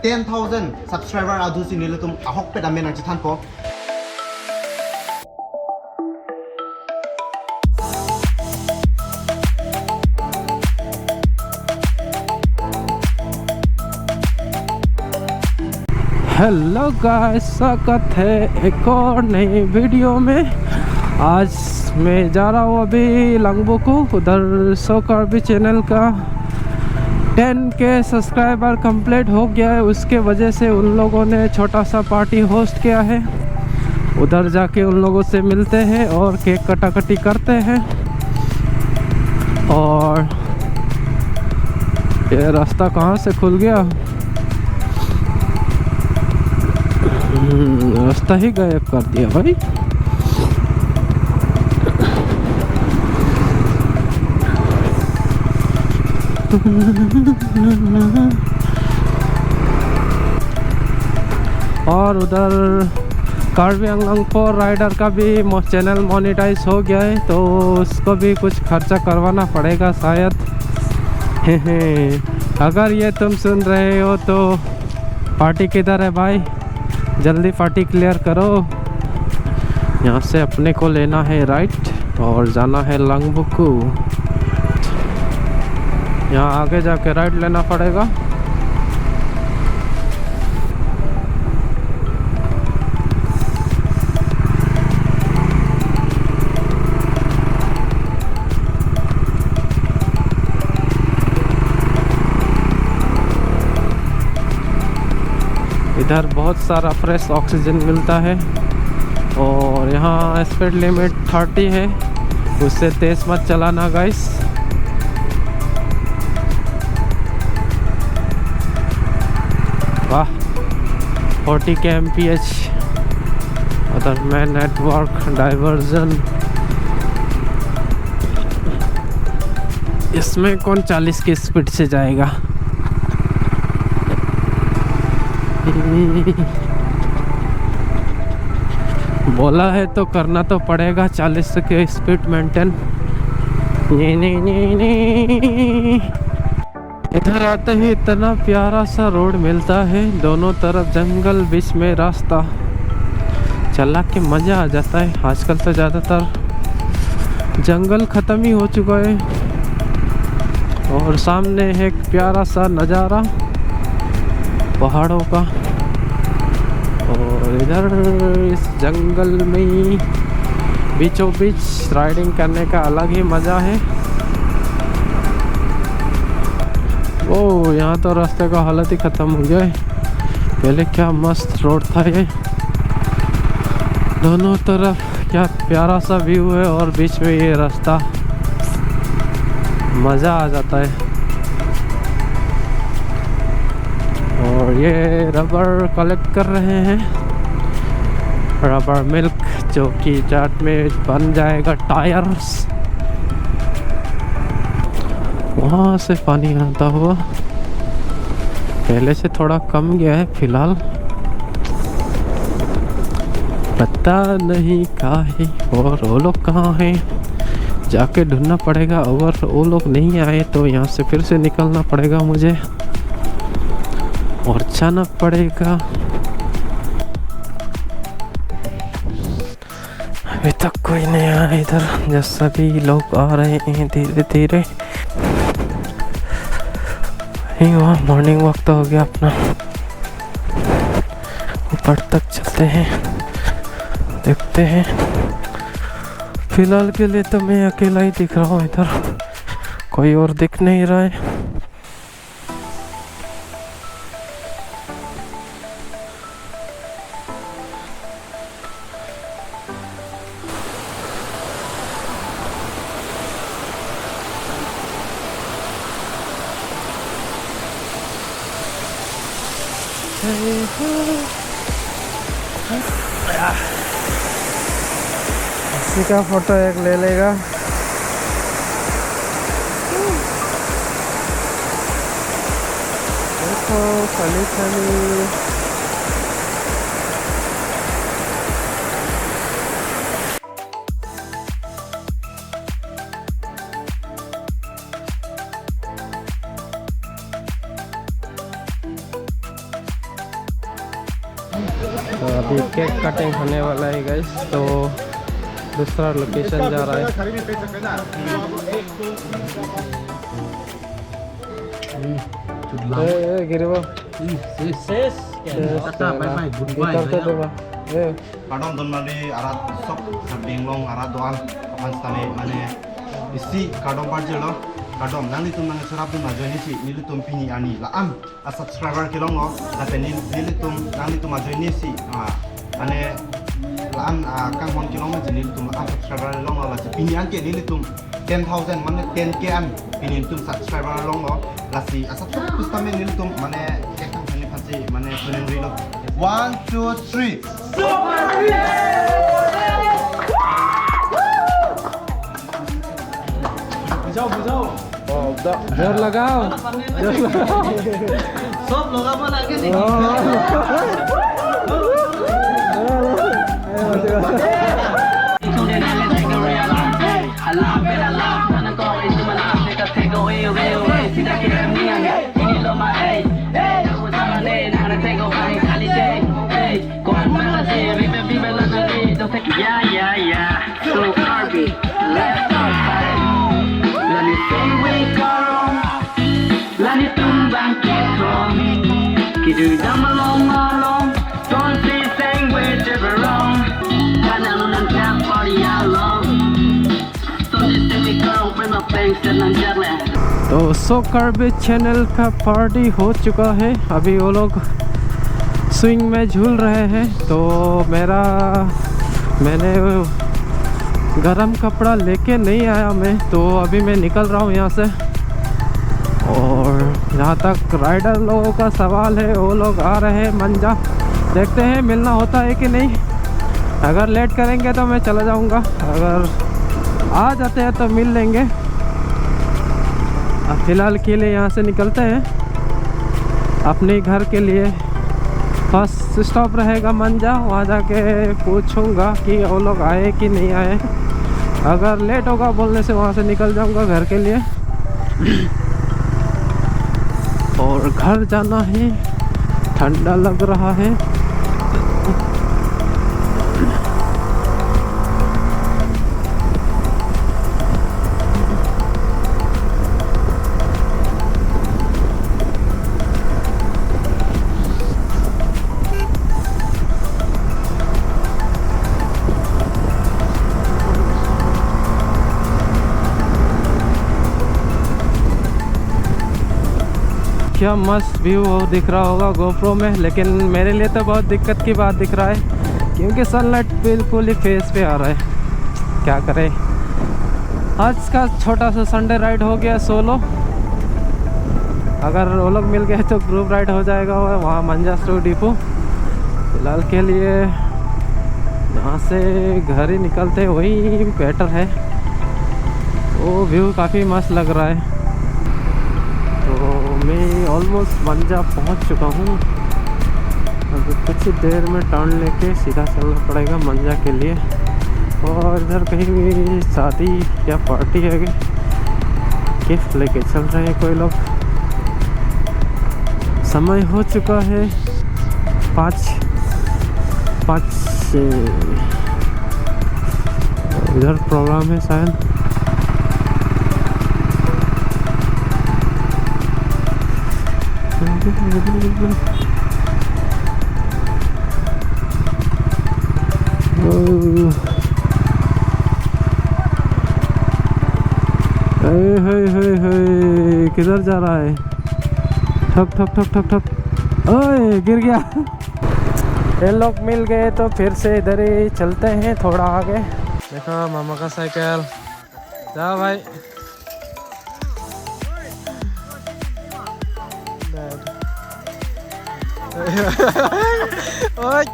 10,000 subscriber adu sinile tum ahok pe damen ang chithan ko. Hello guys, स्वागत है एक और नई वीडियो में। आज मैं जा रहा हूँ अभी लंगबोकू, उधर सोकारबी चैनल का 10K सब्सक्राइबर कंप्लीट हो गया है। उसके वजह से उन लोगों ने छोटा सा पार्टी होस्ट किया है। उधर जाके उन लोगों से मिलते हैं और केक कटाकटी करते हैं। और ये रास्ता कहाँ से खुल गया, रास्ता ही गायब कर दिया भाई। और उधर कार्बी आंगलोंग फोर राइडर का भी चैनल मोनेटाइज हो गया है, तो उसको भी कुछ खर्चा करवाना पड़ेगा शायद। अगर ये तुम सुन रहे हो तो पार्टी किधर है भाई, जल्दी पार्टी क्लियर करो। यहाँ से अपने को लेना है राइट और जाना है लंगबोकू। यहाँ आगे जाके राइट लेना पड़ेगा। इधर बहुत सारा फ्रेश ऑक्सीजन मिलता है। और यहाँ स्पीड लिमिट 30 है, उससे तेज मत चलाना गाइस। वाह, 40 kmph। उधर में नेटवर्क डाइवर्जन, इसमें कौन 40 की स्पीड से जाएगा। बोला है तो करना तो पड़ेगा, 40 के स्पीड मेंटेन। इधर आते ही इतना प्यारा सा रोड मिलता है, दोनों तरफ जंगल, बीच में रास्ता। चला के मज़ा आ जाता है। आजकल तो ज़्यादातर जंगल ख़त्म ही हो चुका है। और सामने है एक प्यारा सा नज़ारा पहाड़ों का। और इधर इस जंगल में बीचों बीच राइडिंग करने का अलग ही मज़ा है। ओ, यहाँ तो रास्ते का हालत ही ख़त्म हो गया है। पहले क्या मस्त रोड था ये, दोनों तरफ क्या प्यारा सा व्यू है और बीच में ये रास्ता, मज़ा आ जाता है। और ये रबर कलेक्ट कर रहे हैं, रबर मिल्क, जो कि जाट में बन जाएगा टायर्स। वहाँ से पानी आता हुआ, पहले से थोड़ा कम गया है फिलहाल, पता नहीं कहाँ है और वो लोग कहाँ हैं, जाके ढूंढना पड़ेगा। अगर वो लोग नहीं आए तो यहाँ से फिर से निकलना पड़ेगा मुझे और जाना पड़ेगा। अभी तक कोई नहीं आया इधर, जैसा भी लोग आ रहे हैं धीरे धीरे। वहाँ मॉर्निंग वॉक तो हो गया अपना, ऊपर तक चलते हैं, देखते हैं। फिलहाल के लिए तो मैं अकेला ही दिख रहा हूँ इधर, कोई और दिख नहीं रहा है। इसी का फोटो एक ले लेगा। देखो खाली खाली। अभी केक कटिंग होने वाला है गाइस, तो दूसरा लोकेशन जा रहा है। गिरवा Kadang don mali arat sok kambing long arat doan kapan stane mane isi kadang parje lo kadang nang litum nang serap tu majo ni si nilitum pini ani la am a subscriber kilong lo tapi nilitum nang litum majo ni si mane la am kang hon kilong majo nilitum a subscriber long lo la si pini an ke nilitum 10,000 mane 10k an pini litum subscriber long lo la si a subscriber tu stame nilitum mane ke kang hani pasi mane kuning rilo 1 2 3 जोर लगाओ सब लोग अपन आगे So Barbie, let's start fighting. Let me say we got on. Let me tumbang kitong. Kidu dam along. Don't say saying we're never wrong. Kanalo ng tap party along. So this time we got on from the banks and Nanjala. तो सो garbage channel का party हो चुका है। अभी वो लोग swing में झूल रहे हैं, तो मैंने गरम कपड़ा लेके नहीं आया मैं, तो अभी मैं निकल रहा हूँ यहाँ से। और जहाँ तक राइडर लोगों का सवाल है, वो लोग आ रहे हैं मंजा, देखते हैं मिलना होता है कि नहीं। अगर लेट करेंगे तो मैं चला जाऊँगा, अगर आ जाते हैं तो मिल लेंगे। अब फ़िलहाल के लिए यहाँ से निकलते हैं अपने घर के लिए। फर्स्ट स्टॉप रहेगा मंजा, वहाँ जाके पूछूंगा कि वो लोग आए कि नहीं आए। अगर लेट होगा बोलने से वहाँ से निकल जाऊंगा घर के लिए। और घर जाना है, ठंडा लग रहा है। क्या मस्त व्यू दिख रहा होगा गोप्रो में, लेकिन मेरे लिए तो बहुत दिक्कत की बात दिख रहा है, क्योंकि सनलाइट बिल्कुल ही फेस पे आ रहा है। क्या करें, आज का छोटा सा संडे राइड हो गया सोलो। अगर वो लोग मिल गए तो ग्रुप राइड हो जाएगा वहाँ मंजा स्टोर डिपो। फिलहाल के लिए यहाँ से घर ही निकलते वही बेटर है। वो व्यू काफ़ी मस्त लग रहा है। तो मैं ऑलमोस्ट मंजा पहुंच चुका हूं। अभी कुछ ही देर में टर्न लेके सीधा चलना पड़ेगा मंजा के लिए। और इधर कहीं भी शादी या पार्टी है, गिफ्ट लेके चल रहे हैं कोई लोग। समय हो चुका है 5 इधर प्रोग्राम है शायद। किधर जा रहा है? ठक ठक ठक ठक ठक, ओए गिर गया। ये लोग मिल गए तो फिर से इधर ही चलते हैं थोड़ा आगे। देखो मामा का साइकिल, जाओ भाई। ओए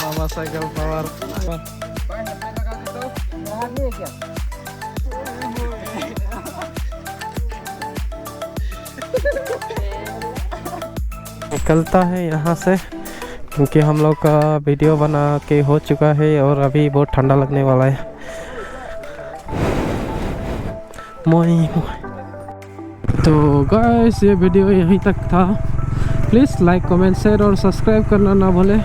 मामा साइकिल पावर। निकलता है यहाँ से क्योंकि हम लोग का वीडियो बना के हो चुका है और अभी बहुत ठंडा लगने वाला है। मोई तो गाइस ये वीडियो यहीं तक था। प्लीज़ लाइक कमेंट शेयर और सब्सक्राइब करना ना भूलें।